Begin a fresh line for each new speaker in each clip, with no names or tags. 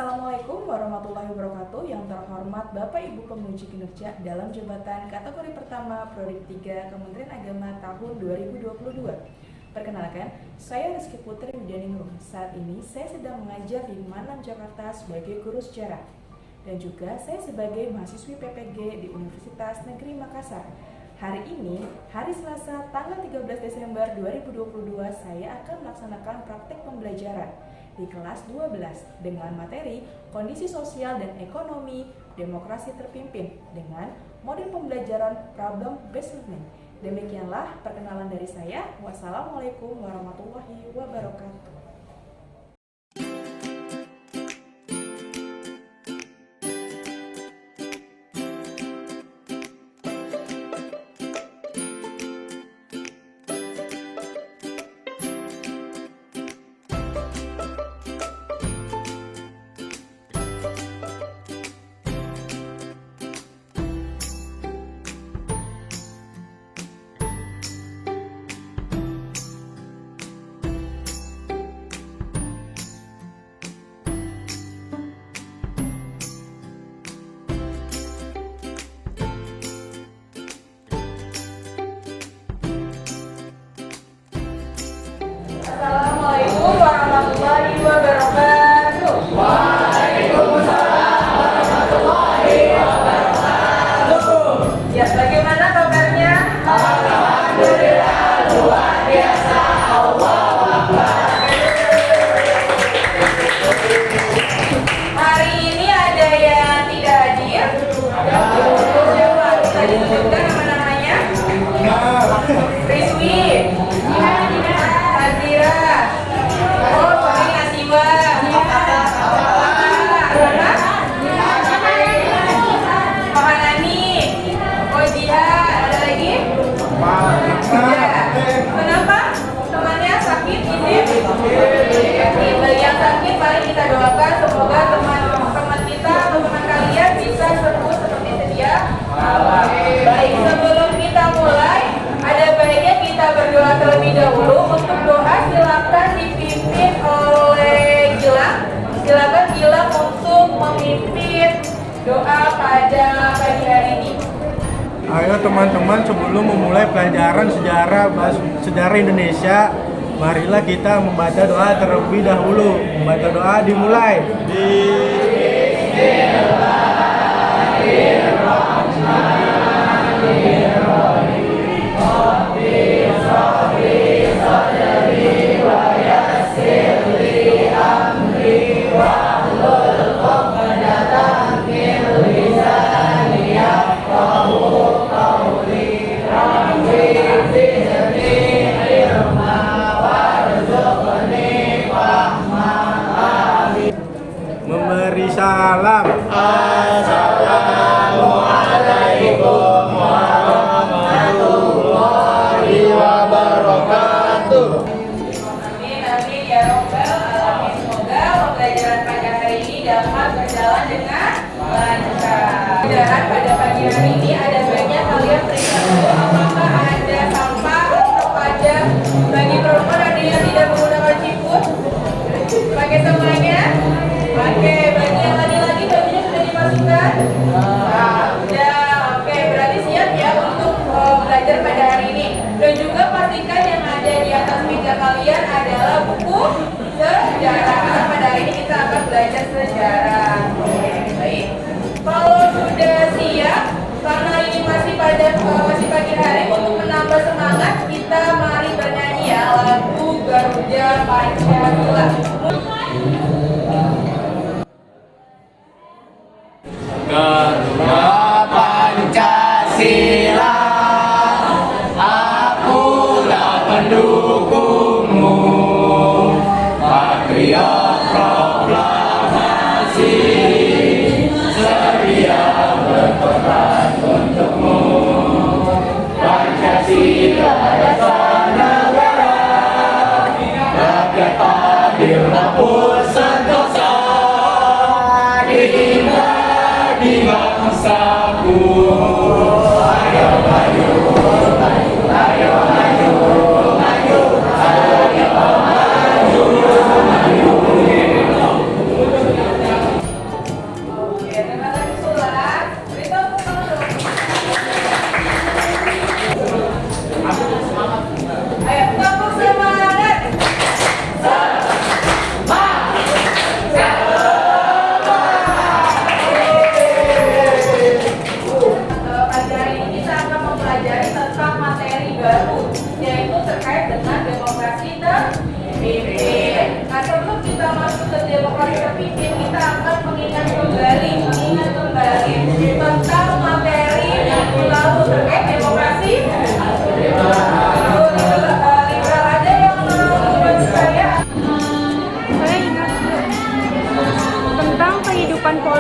Assalamualaikum warahmatullahi wabarakatuh. Yang terhormat Bapak Ibu Penguji Kinerja dalam jabatan kategori pertama Prodi 3 Kementerian Agama tahun 2022. Perkenalkan, saya Rizky Putri Widianingrum. Saat ini saya sedang mengajar di Manam, Jakarta sebagai guru sejarah. Dan juga saya sebagai mahasiswi PPG di Universitas Negeri Makassar. Hari ini, hari Selasa, tanggal 13 Desember 2022, saya akan melaksanakan praktik pembelajaran di kelas 12 dengan materi kondisi sosial dan ekonomi demokrasi terpimpin dengan model pembelajaran problem based learning. Demikianlah perkenalan dari saya. Wassalamualaikum warahmatullahi wabarakatuh. Assalamualaikum warahmatullahi wabarakatuh.
Waalaikumsalam warahmatullahi wabarakatuh.
Ya, bagaimana kabarnya?
Alhamdulillah, luar biasa. Allahu Akbar.
Hari ini ada yang tidak hadir? Siapa? Bisa disebutkan nama-namanya? Rizwi, Hazira, oh, Fahri Nasiwa, Mahanani, Ojiha, ada lagi? Ya. Kenapa? Temannya sakit, izin? Bagi yang sakit, mari kita doakan semoga teman-teman kita atau teman kalian bisa sembuh seperti sedia. Baik, sebelum kita mulai, ada baiknya kita berdoa terlebih dahulu. Untuk doa silakan dipimpin oleh Gilang. Silakan Gilang untuk memimpin doa pada pagi hari ini.
Ayo teman-teman, sebelum memulai pelajaran sejarah Indonesia, marilah kita membaca doa terlebih dahulu. Membaca doa dimulai. Memberi salam.
Assalamualaikum warahmatullahi wabarakatuh.
Amin ya robbal alamin. Semoga pembelajaran pada hari ini dapat berjalan dengan lancar. Dan pada pagi hari ini ada baiknya kalian periksa dulu apakah ada sampah atau ada bagi perempuan ada yang tidak menggunakan siput. Pakai semuanya. Oke, bagi yang lagi-lagi bajunya sudah dimasukkan. Sudah. Oke, berarti siap ya untuk belajar pada hari ini. Dan juga pastikan yang ada di atas meja kalian adalah buku sejarah. Karena pada hari ini kita akan belajar sejarah. Oke, baik. Kalau sudah siap, karena ini masih pagi hari, untuk menambah semangat kita mari bernyanyi ya lagu Garuda Pancasila.
Garuda Pancasila, akulah pendukungmu. Patriot proklamasi, sedia berperang untukmu. Pancasila dasar negara, rakyat adil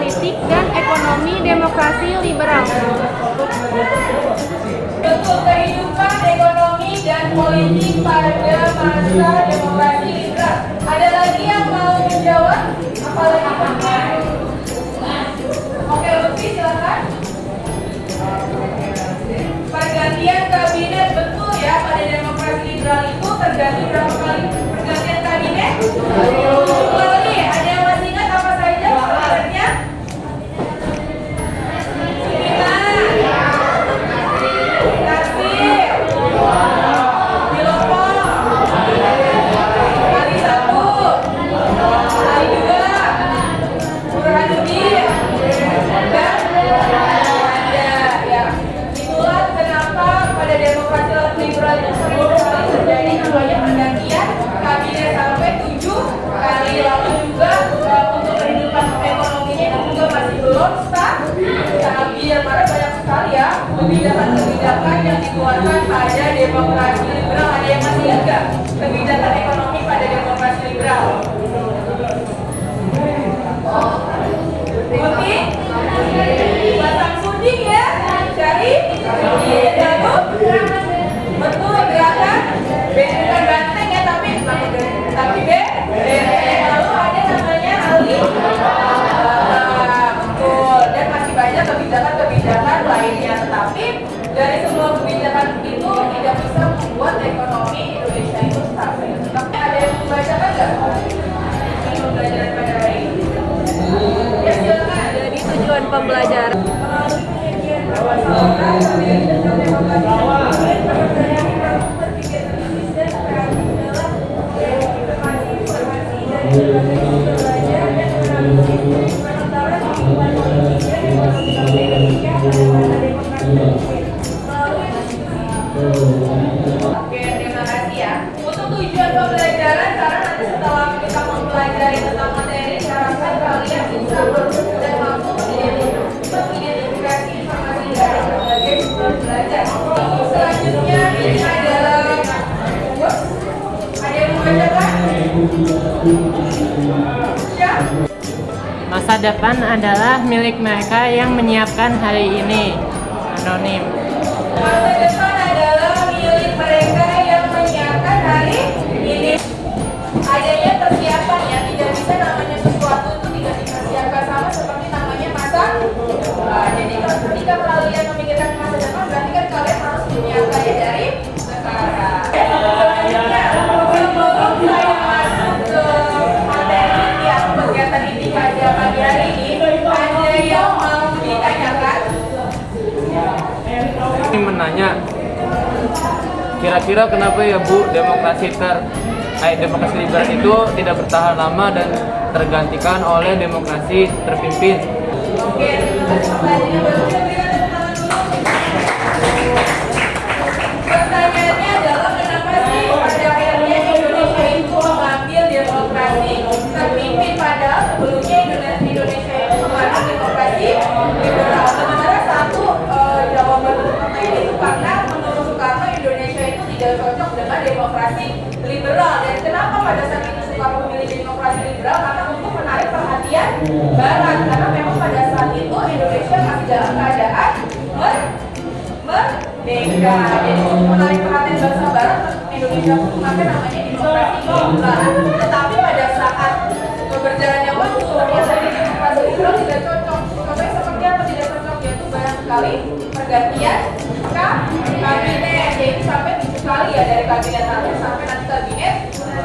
politik dan ekonomi demokrasi liberal.
Bentuk kehidupan ekonomi dan politik pada masa demokrasi liberal. Ada lagi yang mau menjawab? Apalagi penting? Oke, Lutfi silakan. Pergantian kabinet, betul ya, pada demokrasi liberal itu terganti berapa kali pergantian kabinet? 7 kali. Ada yang masih ingat apa saja kabinetnya? Kebijakan yang dikeluarkan pada demokrasi liberal. Ada yang masih ingat nggak kebijakan ekonomi pada demokrasi liberal? Oke, batang suding ya, dari Danup, betul gerakan bukan banteng ya, tapi lalu ada namanya Ali. Betul, dan masih banyak kebijakan lainnya, tetapi dari semua kebijakan itu tidak bisa membuat ekonomi Indonesia itu stabil. Tapi ada yang membacakan nggak? Ini pembelajaran pada hari ini. Ya silakan.
Jadi tujuan pembelajaran.
Oke, terima kasih ya. Untuk tujuan pembelajaran, karena nanti setelah kita mempelajari tentang materi, diharapkan kalian bisa dan mampu mengidentifikasi informasi dari berbagai sumber belajar. Selanjutnya ini adalah ada yang membacakan? Ya?
Masa depan adalah milik mereka yang menyiapkan hari ini. Anonim.
Masa depan adalah milik mereka yang menyiapkan hari ini. Adanya persiapan ya, tidak bisa namanya sesuatu itu tidak dipersiapkan, sama seperti namanya masa depan. Jadi ketika kalian memikirkan masa depan, berarti kan kalian harus menyiapkannya dari sekarang. Selanjutnya, sebelum saya masuk ke materi yang kegiatan inti pada pagi hari ini, ada yang mau ditanyakan?
Ini menanya, kira-kira kenapa ya Bu demokrasi liberal itu tidak bertahan lama dan tergantikan oleh demokrasi terpimpin?
Oke, terima kasih pertanyaannya. Baru kita berikan tepuk tangan dulu. Pertanyaannya adalah kenapa sih pada akhirnya Indonesia itu mengambil demokrasi terpimpin, padahal sebelumnya Indonesia itu mengambil demokrasi liberal. Sebenarnya satu jawaban untuk pertanyaan itu karena menurut Soekarno Indonesia itu tidak cocok dengan demokrasi liberal. Dan kenapa pada saat itu Soekarno memilih demokrasi liberal? Karena untuk menarik perhatian Barat, karena memang pada saat itu Indonesia masih dalam keadaan merdeka. Jadi untuk menarik perhatian bangsa Barat, Indonesia pun memakai namanya demokrasi liberal. Tetapi pada saat berjalannya waktu, ya dari demokrasi liberal tidak cocok. Contohnya seperti apa tidak cocok? Yaitu banyak sekali pergantian kabinet, yaitu sampai 7 kali ya, dari kabinet satu sampai nanti kabinet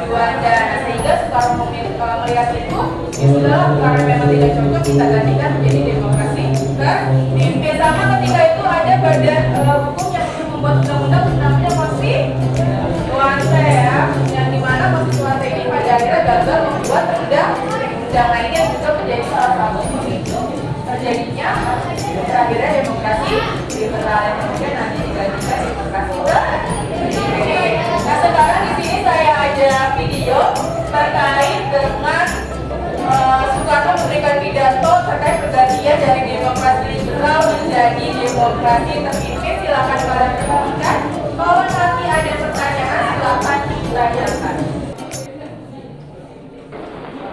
Juanda. Nah, sehingga Soekarno melihat itu, ya sudah, karena memang tidak cocok, kita gantikan menjadi demokrasi terpimpin. Sama ketika itu ada badan hukum yang membuat undang-undang namanya Konstituante ya, yang dimana Konstituante ini pada akhirnya gagal membuat undang-undang lainnya, juga menjadi salah satu pemicu terjadinya terakhirnya demokrasi liberal yang kemudian nanti digantikan demokrasi terpimpin. Nah, sekarang di sini saya ada video terkait dengan Soekarno memberikan pidato terkait pergantian dari demokrasi liberal menjadi demokrasi terpimpin. Silakan kalian perhatikan. Kalau nanti ada pertanyaan, silakan ditanyakan.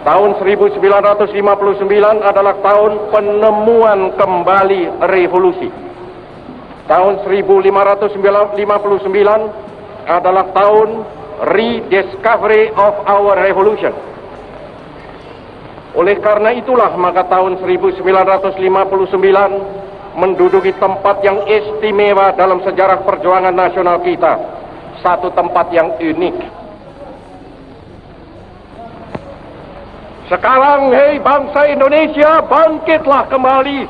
Tahun 1959 adalah tahun penemuan kembali revolusi. Tahun 1559 adalah tahun rediscovery of our revolution. Oleh karena itulah maka tahun 1959 menduduki tempat yang istimewa dalam sejarah perjuangan nasional kita. Satu tempat yang unik. Sekarang, hei bangsa Indonesia, bangkitlah kembali.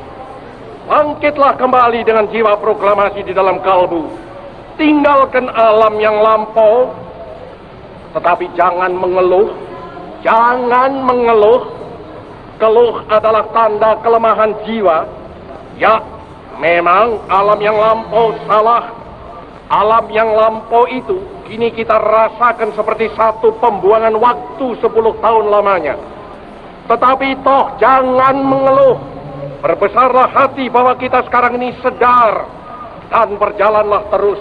Bangkitlah kembali dengan jiwa proklamasi di dalam kalbu. Tinggalkan alam yang lampau, tetapi jangan mengeluh. Jangan mengeluh. Keluh adalah tanda kelemahan jiwa. Ya, memang alam yang lampau salah. Alam yang lampau itu kini kita rasakan seperti satu pembuangan waktu 10 tahun lamanya. Tetapi toh jangan mengeluh. Berbesarlah hati bahwa kita sekarang ini sedar dan berjalanlah terus.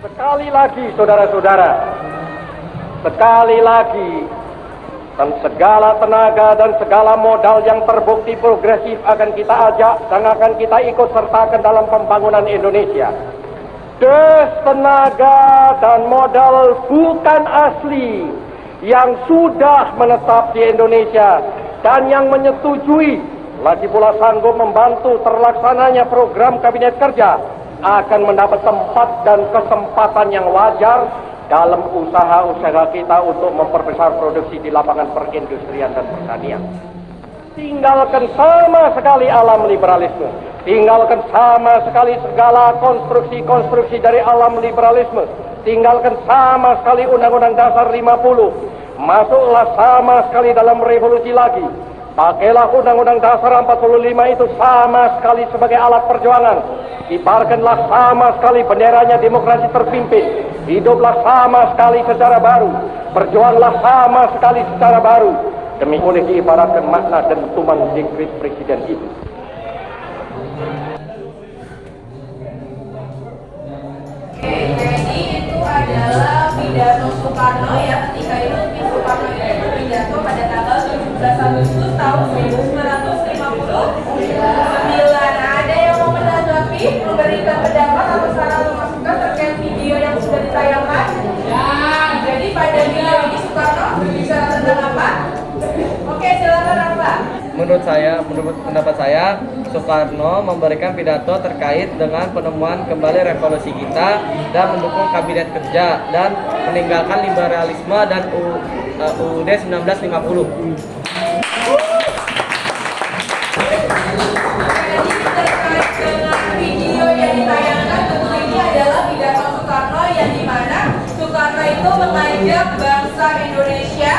Sekali lagi saudara-saudara, sekali lagi, dan segala tenaga dan segala modal yang terbukti progresif akan kita ajak dan akan kita ikut sertakan dalam pembangunan Indonesia. Tenaga dan modal bukan asli yang sudah menetap di Indonesia dan yang menyetujui lagi pula sanggup membantu terlaksananya program kabinet kerja akan mendapat tempat dan kesempatan yang wajar dalam usaha-usaha kita untuk memperbesar produksi di lapangan perindustrian dan pertanian. Tinggalkan sama sekali alam liberalisme. Tinggalkan sama sekali segala konstruksi-konstruksi dari alam liberalisme. Tinggalkan sama sekali Undang-Undang Dasar 50. Masuklah sama sekali dalam revolusi lagi. Pakailah Undang-Undang Dasar 45 itu sama sekali sebagai alat perjuangan. Kibarkanlah sama sekali benderanya demokrasi terpimpin. Hiduplah sama sekali secara baru. Berjuanglah sama sekali secara baru. Demi boleh diibaratkan makna dentuman dekret presiden itu.
Jadi itu adalah pidato Soekarno ya, ketika itu Soekarno itu pidato pada tanggal 17 Agustus tahun 1959. Ada yang mau menanggapi, memberikan pendapat atau saran atau masukan terkait video yang sudah ditayangkan? Ya, jadi pada video ini Soekarno bicara tentang apa? Oke, silakan Pak.
Menurut pendapat saya, Soekarno memberikan pidato terkait dengan penemuan kembali revolusi kita dan mendukung kabinet kerja dan meninggalkan liberalisme dan UUD 1950.
Video yang ditayangkan tentu ini adalah pidato Soekarno yang dimana Soekarno itu mengajak bangsa Indonesia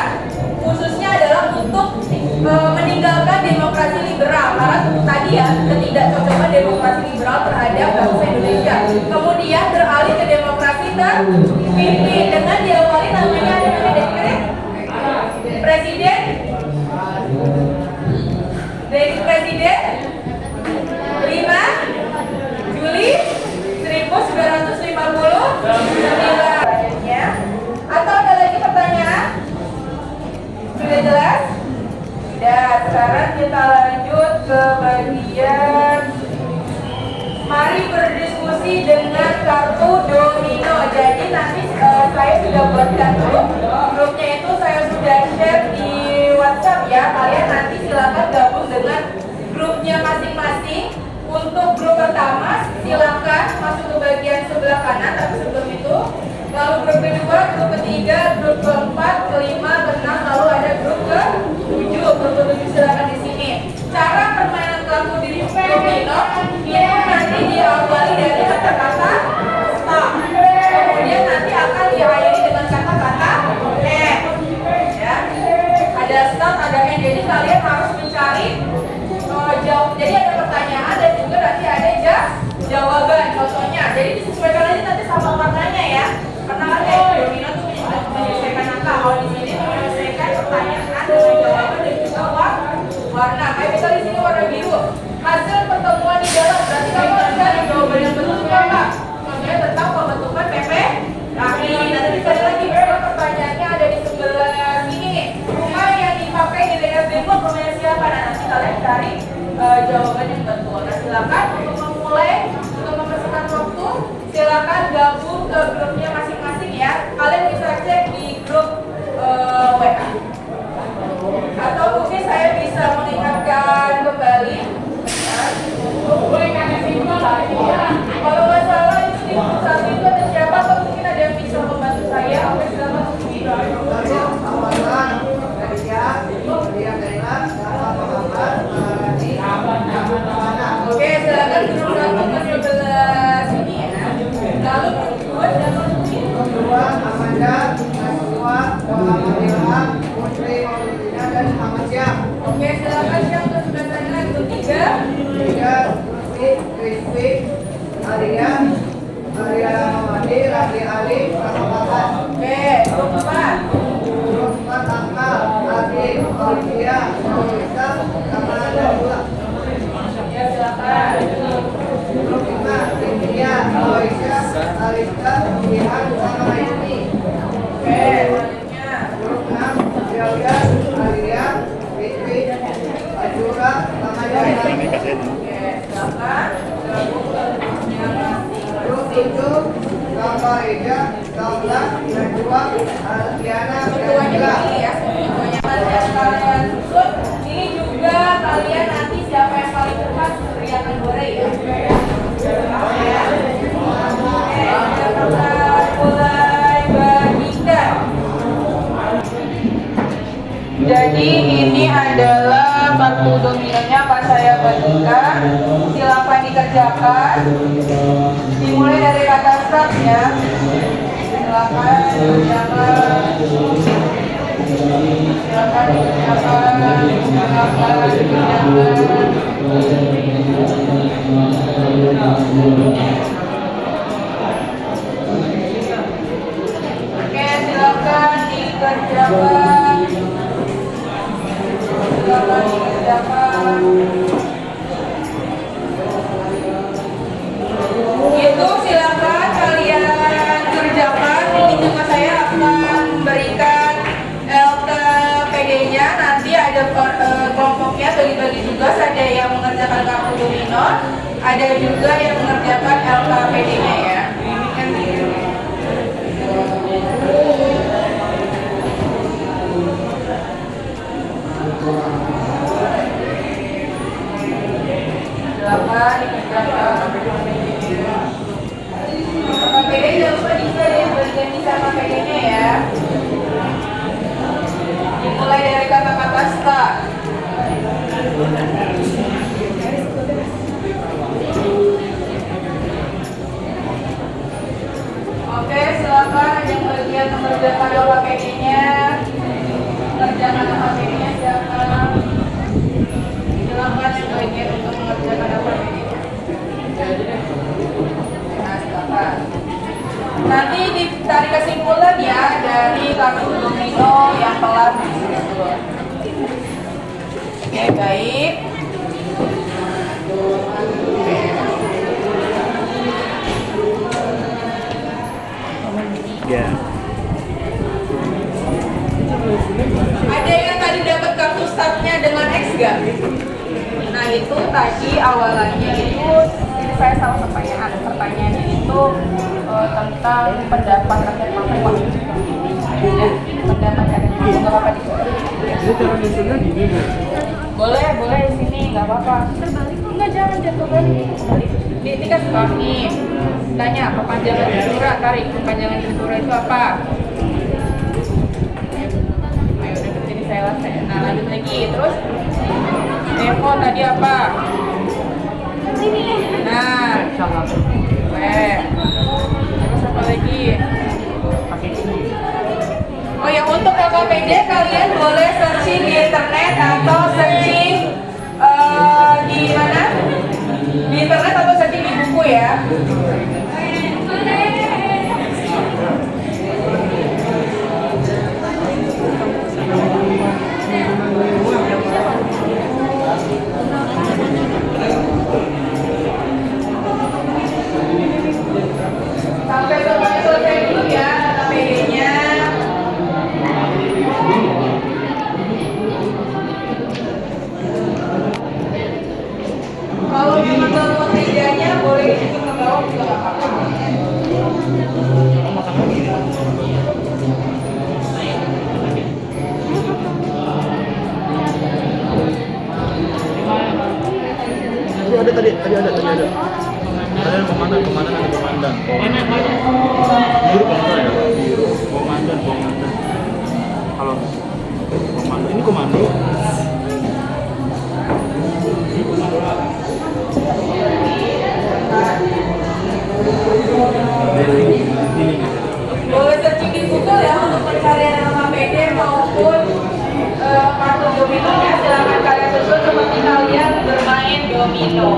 khususnya adalah untuk meninggalkan demokrasi liberal karena tadi ya ketidakcocokan demokrasi liberal terhadap bangsa Indonesia, kemudian beralih ke demokrasi terpimpin dengan diawali namanya Presiden 5 Juli 1959. Atau ada lagi pertanyaan? Sudah jelas? Ya, sekarang kita lanjut ke bagian mari berdiskusi dengan kartu domino. Jadi nanti saya sudah buatkan grupnya itu saya sudah share di WhatsApp ya. Kalian nanti silakan gabung dengan grupnya masing-masing. Untuk grup pertama silakan masuk ke bagian sebelah kanan, tapi sebelum itu lalu grup kedua, grup ketiga, grup keempat, kelima, keenam, lalu ada grup ke-7. Grup ke-7 silakan di sini. Cara permainan kartu di domino itu nanti diawali dari kata-kata stop. Kemudian nanti akan diakhiri dengan kata-kata end. Ya. Ada start, ada end. Jadi kalian harus mencari jawab. Jadi ada pertanyaan dan juga nanti ada jawaban. Contohnya. Jadi disesuaikan aja nanti sama warnanya ya. Karena kan domino tuh menyelesaikan angka. Kalau di sini menyelesaikan pertanyaan dengan jawaban dan juga warna. Kayak bisa di sini warna biru. Hasil pertemuan di dalam berarti kamu harus cari jawaban yang betul juga Pak. Contohnya tentang pembentukan PP. Nah, nanti dicari lagi pertanyaannya ada di sebelah sini nih. Rumah yang dipakai mencari jawaban yang betul. Nah, silakan untuk memulai, untuk mempersingkat waktu, silakan gabung ke grupnya masing-masing ya. Kalian bisa cek di grup WA. Atau mungkin saya bisa mengingatkan kembali. Kalau nggak salah itu saat itu ada siapa atau mungkin ada yang bisa membantu saya? Oke, silakan. Oke, silakan grup 1 ke sebelah sini ya. Lalu grup 2 silakan.
Amanda, Naswa, Muhammad Ilham, Putri Maulidina dan Muhammad Syam.
Oke, silakan yang ke sebelah sana. Grup 3.
Rizky, Arya, Mawadi, Rafi Ali, Rahmatan.
Oke, grup 4.
Rosman Akmal, Adi, Olivia, Nurisa, Kamala Daula.
Ya, silakan.
Grup 5, Cynthia, Aisyah, Alisa, Jihan, sama Aini.
Oke, selanjutnya.
Grup 6, Delia, Alia, Rizky, Ajura, sama Jaya.
Oke, silakan. Gabung ke grupnya masing-masing.
Grup 7, Kakak Eja, Kaula, Najwa, Alfiana,
Ketuanya
Elga.
ini ya, ketuanya nanti kalian susun. Ini juga kalian nanti siapa yang paling cepat teriakan gore ya. Kita mulai bagikan. Jadi ini adalah kartu dominonya pas saya bagikan. Silakan dikerjakan. Dimulai dari kata start ya. Silakan dikerjakan. Silakan dikerjakan. Silakan dikerjakan. Oke, silakan dikerjakan. Silakan dikerjakan. Itu silakan kalian kerjakan. Ini juga saya akan berikan LKPD-nya. Nanti ada kelompoknya bagi-bagi juga. Ada yang mengerjakan kartu domino, ada juga yang mengerjakan LKPD-nya ya. Ini kan silakan dikerjakan. KPD jangan lupa bisa ya, berganti sama KPD-nya ya. Dimulai dari kata-kata start. Oke, silakan ada yang bagian mengerjakan KPD-nya. Mengerjakan KPD-nya silakan. Silakan yang bagian untuk mengerjakan KPD-nya. Nah, silakan. Nanti ditarik kesimpulan ya dari kartu domino yang telah disusun. Oke, baik.
Ya.
Ada yang tadi dapat kartu startnya dengan X gak? Nah itu tadi awalannya itu ini saya salah pertanyaannya itu tentang pendapat rakyat mahasiswa. Ya, pendapat rakyat mahasiswa nggak apa-apa di
Ini cara nyusunnya gini, Bu.
boleh di sini nggak apa-apa. Terbalik nggak, jangan jatuh balik. Ini kan kami tanya perpanjangan jura, tarik perpanjangan jura itu apa? Ayo udah jadi saya selesai. Nah lanjut lagi terus. Evo tadi apa? Nah, terus apa lagi? Oh ya, untuk LKPD kalian boleh searching di internet atau searching di mana? Di internet atau searching di buku ya. Sampai selesai dulu ya LKPD-nya. Kalau memang nggak mau mejanya, boleh ikut ke bawah juga nggak apa-apa.
Tadi ada. Ada yang komandan ada komandan. Biru komandan ya? Biru komandan. Halo. Komandan. Ini komando.
Boleh searching di Google ya untuk pencarian nama PD maupun kartu dominonya. Silakan kalian susun seperti kalian bermain domino.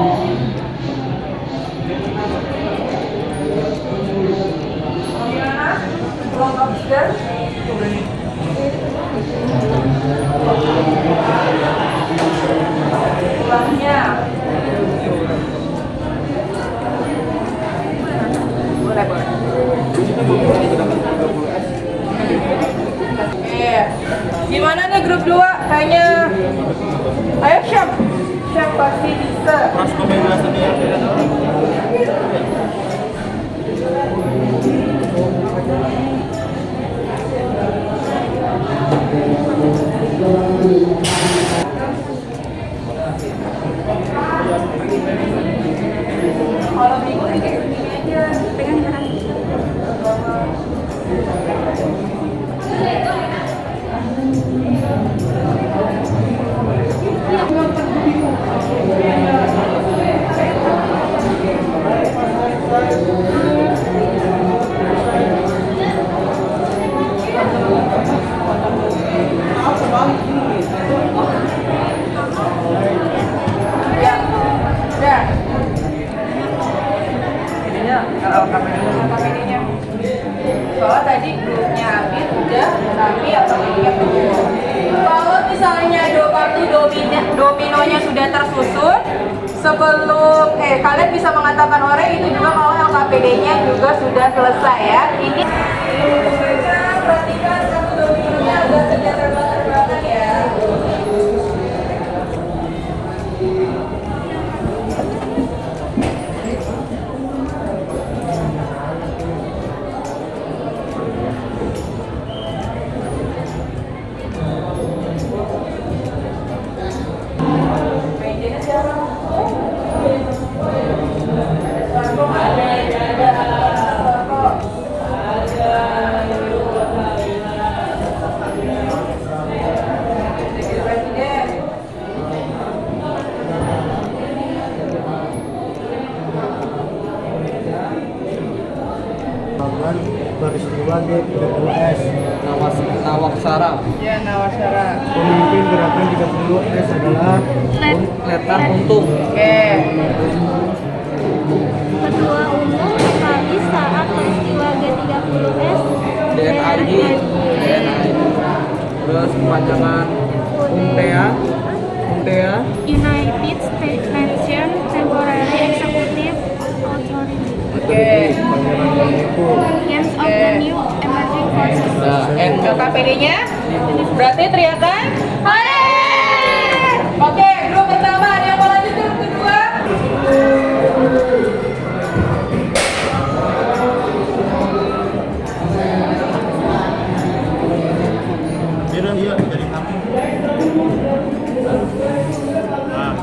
Gimana? Kelompok 3. Ulangnya. Boleh. Gimana nih grup 2? Kayaknya ayo Syam pasti bisa. Kalau bingung ini kayak begini aja, pegang tangan. Soalnya tadi grupnya Amin udah kami yang kedua. Kalau misalnya kartu dominonya sudah tersusun, sebelum kalian bisa mengatakan orang itu juga kalau LKPD-nya juga sudah selesai ya. Ini perhatikan kartu dominonya agak sedikit terbang-terbangan ya.
Peristiwa G30S
Nawaksara.
Ya, Nawaksara.
Pemimpin gerakan 30S adalah
Letar Untung.
Oke.
Ketua Umum kami saat peristiwa G30S
DNID. Terus kepanjangan UMTEA.
United States Nation Temporary Executive Authority.
Oke.
Games of the New Emerging Forces.
LKPD-nya berarti teriakan hore. Oke, grup pertama ada yang mau lanjut grup kedua?
Iya dari kampung. Nah.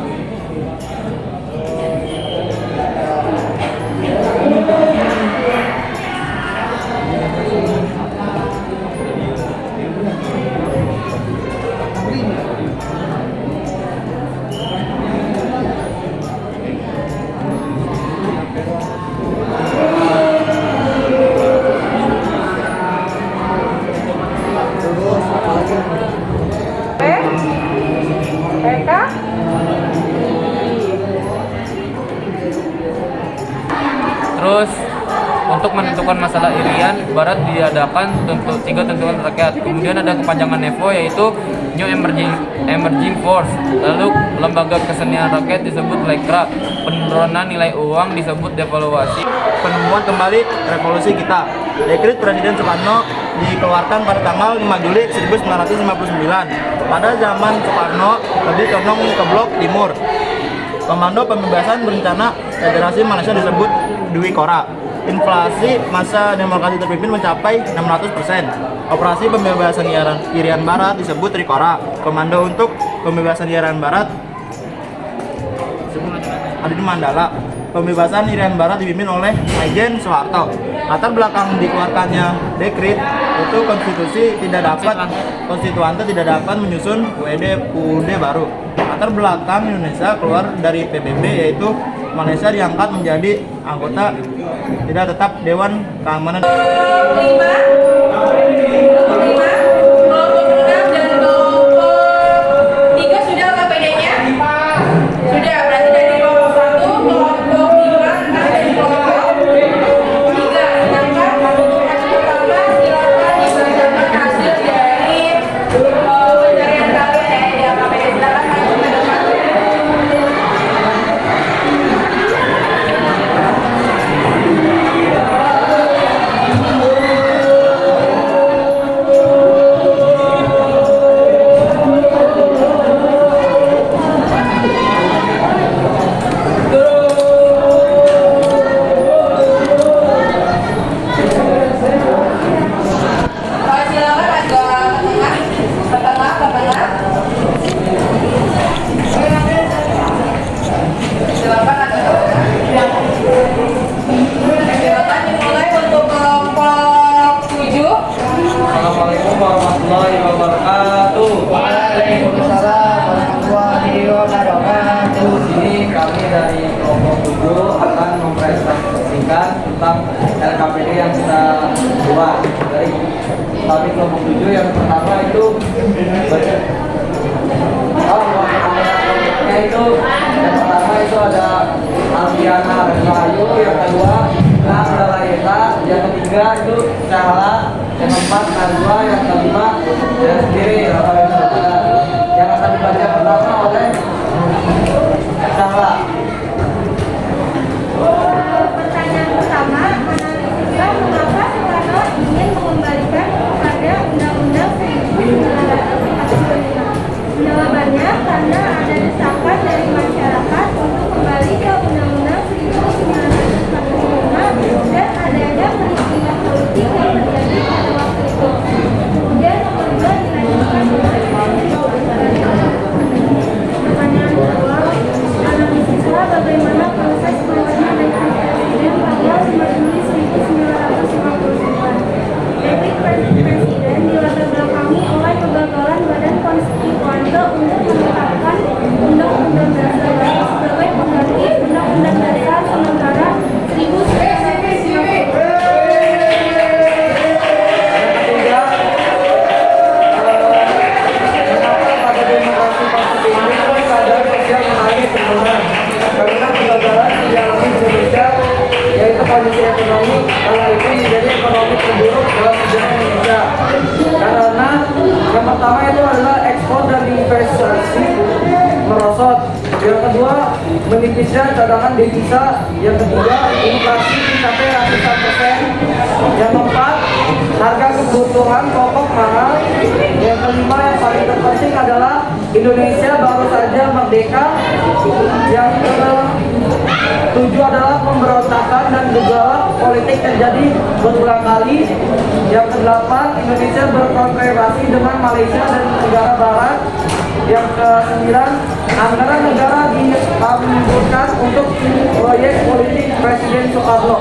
Terus untuk menentukan masalah irian, Barat diadakan tiga tentuan rakyat. Kemudian ada kepanjangan NEVO yaitu New Emerging Force. Lalu lembaga kesenian rakyat disebut Lekra. Penurunan nilai uang disebut devaluasi.
Penemuan kembali revolusi kita. Dekret Presiden Soekarno dikeluarkan pada tanggal 5 Juli 1959. Pada zaman Soekarno lebih condong ke blok timur.
Komando Pembebasan Berencana Federasi Malaysia disebut Dwi Kora. Inflasi masa demokrasi terpimpin mencapai 600%. Operasi Pembebasan Irian Barat disebut Trikora. Komando untuk Pembebasan Irian Barat ada di Mandala. Pembebasan Irian Barat dipimpin oleh Majen Soeharto. Latar belakang dikeluarkannya dekret itu konstituante tidak dapat menyusun UUD baru. Latar belakang Indonesia keluar dari PBB yaitu Malaysia diangkat menjadi anggota tidak tetap Dewan Keamanan.
Kelompok 6 dan kelompok 3 sudah KPD-nya? Sudah, berarti dari kelompok 1, kelompok 5, dan kelompok 3. Sedangkan untuk hasil pertama, silakan dibacakan hasil dari pencarian kalian ya di KPD. Silakan maju ke depan. Silakan agak ke tengah. Silakan agak ke tengah. Silakan dimulai untuk kelompok 7.
Assalamualaikum warahmatullahi wabarakatuh.
Waalaikumsalam warahmatullahi wabarakatuh.
Di sini kami dari kelompok 7 akan mempresentasikan tentang LKPD yang kita buat. Dari kami kelompok 7 yang pertama itu yang pertama itu ada Alfiana Rahayu, yang kedua Nanda Laila, yang ketiga itu Cahla, yang keempat Najwa, yang kelima saya sendiri yang akan dibaca pertama oleh Cahla.
Pertanyaan pertama, analisislah mengapa Soekarno ingin mengembalikan kepada Undang-Undang 1945. Jawabannya karena ada desakan dari masyarakat untuk kembali ke Undang-Undang 1945 dan adanya peristiwa politik yang terjadi pada waktu itu. Kemudian nomor 2 dilanjutkan oleh pertanyaan kedua, analisislah bagaimana proses keluarnya dekret presiden tanggal 5 Juli 1959. Dekret presiden dilatar belakangi oleh kegagalan Badan Konstituante untuk menetapkan Undang-Undang Dasar sebagai pengganti Undang-Undang Dasar sementara 1945.
Karena kegagalan yang dialami Indonesia yaitu kondisi ekonomi kala itu menjadi ekonomi terburuk dalam sejarah Indonesia. Karena yang pertama itu adalah ekspor dan investasi merosot, yang kedua menipisnya cadangan devisa, yang ketiga inflasi mencapai ratusan persen, yang keempat harga kebutuhan pokok mahal, yang kelima yang paling terpenting adalah Indonesia baru saja merdeka, yang ketujuh adalah pemberontakan dan gejolak politik terjadi berulang kali, yang kedelapan Indonesia berkonfederasi dengan Malaysia dan negara barat, yang ke-9 anggaran negara dihamburkan untuk proyek politik Presiden Soekarno.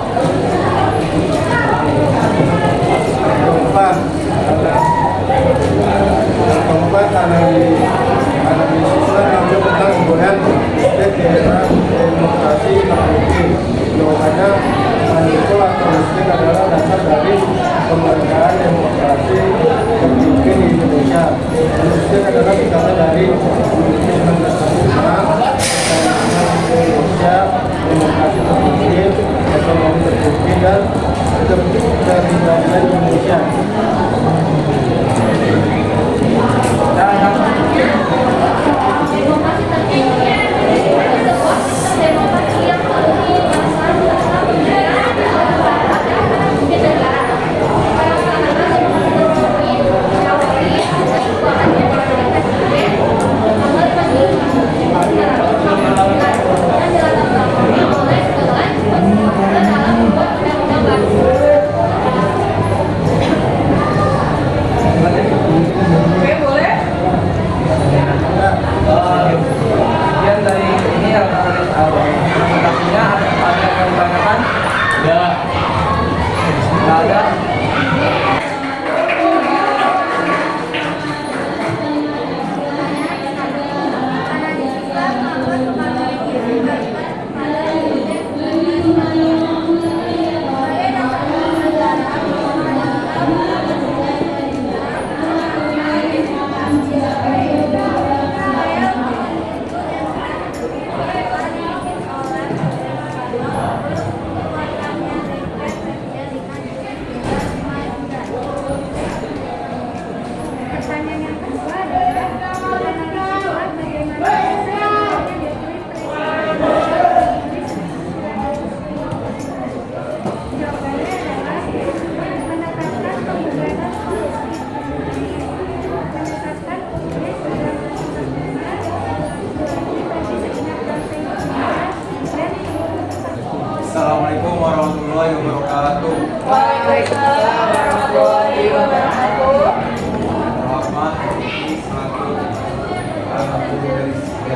Keempat analisislah ngambil tentang hubungan state daerah demokrasi terpimpin. Jawabannya manipul atau listrik adalah dasar dari pemerintahan demokrasi terpimpin di Indonesia. Listrik adalah bicara dari 1945 Indonesia, demokrasi terpimpin, ekonomi terpimpin, dan ketertiban Indonesia.
Demokrasi terpimpin sebuah sistem demokrasi yang memiliki perasaan dalam negara mungkin negara. Pelaksana demokrasi terpimpin yang ada di presiden nomor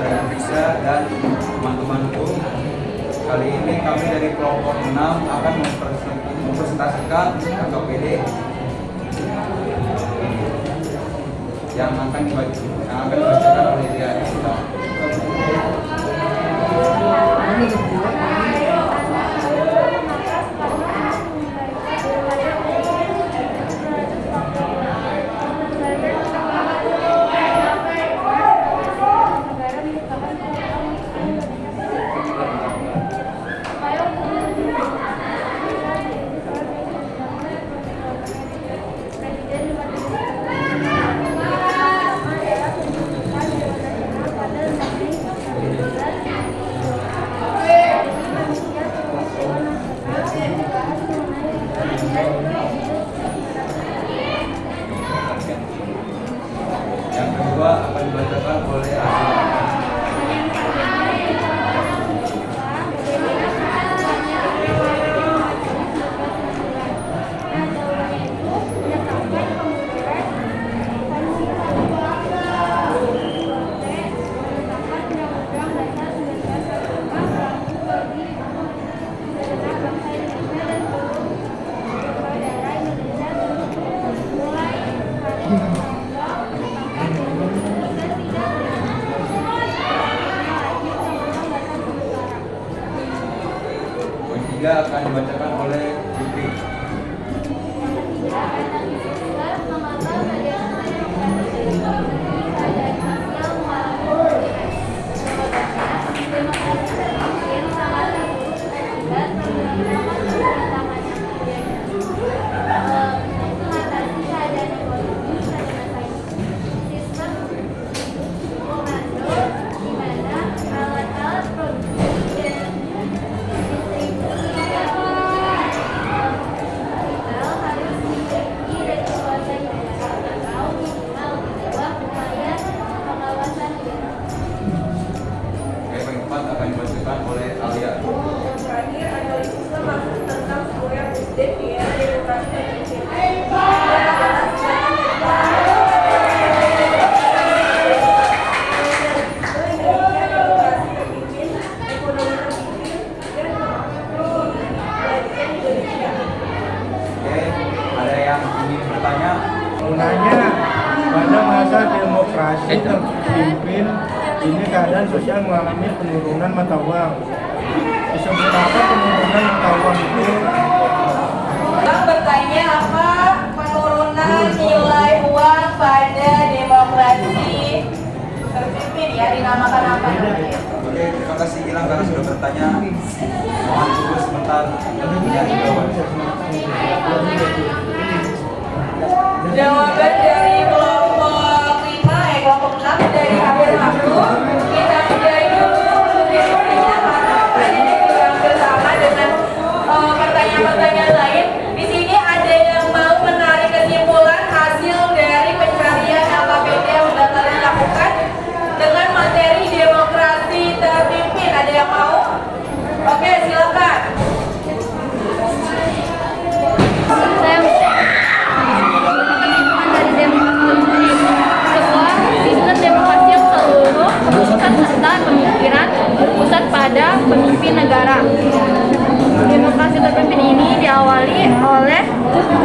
Indonesia dan teman-temanku. Kali ini kami dari kelompok 6 akan mempresentasikan KKPD yang akan dibacakan oleh dia. Yang kedua akan dibacakan oleh ketiga akan dibacakan oleh Putri. Yang keempat akan dibacakan oleh Alia.
Terakhir analisisme maksud tentang sebuah presiden di era demokrasi terpimpin.
Oke, ada yang ingin bertanya?
Gunanya pada masa demokrasi terpimpin ini keadaan sosial mengalami penurunan mata uang. Disebut apa penurunan mata uang itu?
Bang bertanya apa penurunan nilai uang pada demokrasi terpimpin ya, dinamakan apa namanya?
Oke, terima kasih Gilang karena sudah bertanya. Mohon tunggu sebentar. Tentunya dijawab.
Jawaban dari kelompok 5, kelompok 6 dari Abel Makhluk. Kita sudah dulu diskusinya karena ini hampir sama dengan pertanyaan-pertanyaan lain. Di sini ada yang mau menarik kesimpulan hasil dari pencarian KKPD yang sudah kalian lakukan dengan materi demokrasi terpimpin. Ada yang mau? Oke, silakan.
Sistem demokrasi yang seluruh pusat serta pemikiran berpusat pada pemimpin negara. Demokrasi terpimpin ini diawali oleh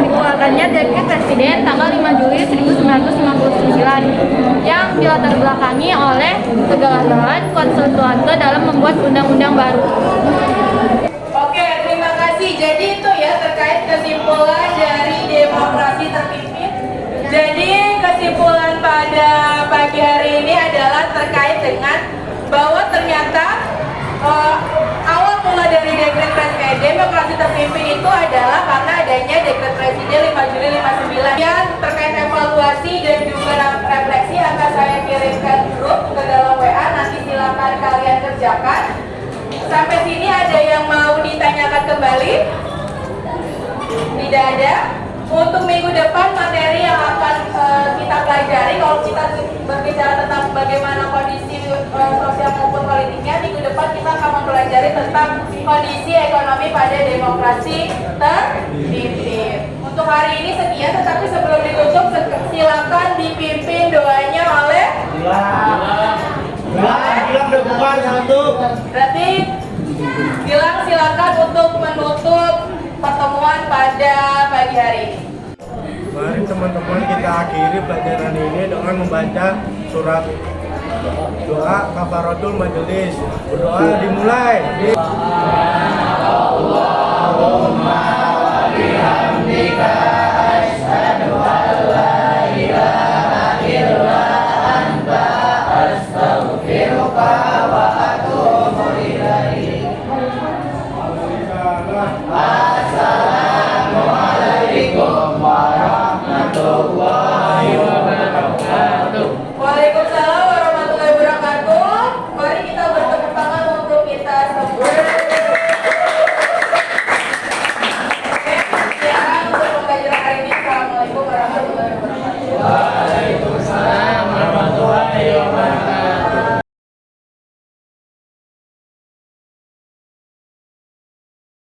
dikeluarkannya Dekret Presiden tanggal 5 Juli 1959 yang dilatar belakangi oleh kegagalan konstituante dalam membuat undang-undang baru.
Oke, terima kasih. Jadi itu ya terkait kesimpulan dari demokrasi terpimpin. Jadi kesimpulan pada pagi hari ini adalah terkait dengan bahwa ternyata awal mula dari Dekret Presiden demokrasi terpimpin itu adalah karena adanya Dekret Presiden 5 Juli 59 yang terkait evaluasi dan juga refleksi akan saya kirimkan grup ke dalam WA, nanti silakan kalian kerjakan. Sampai sini ada yang mau ditanyakan kembali? Tidak ada. Untuk minggu depan materi yang akan kita pelajari, kalau kita berbicara tentang bagaimana kondisi sosial maupun politiknya, minggu depan kita akan mempelajari tentang kondisi ekonomi pada demokrasi terpimpin. Untuk hari ini sekian, tetapi sebelum ditutup silakan dipimpin doanya oleh
Gilang udah bubar satu.
Berarti Gilang silakan untuk menutup pertemuan pada pagi hari ini.
Mari teman-teman kita akhiri pelajaran ini dengan membaca surat doa kafaratul majelis. Berdoa dimulai.
Allahumma bihamdika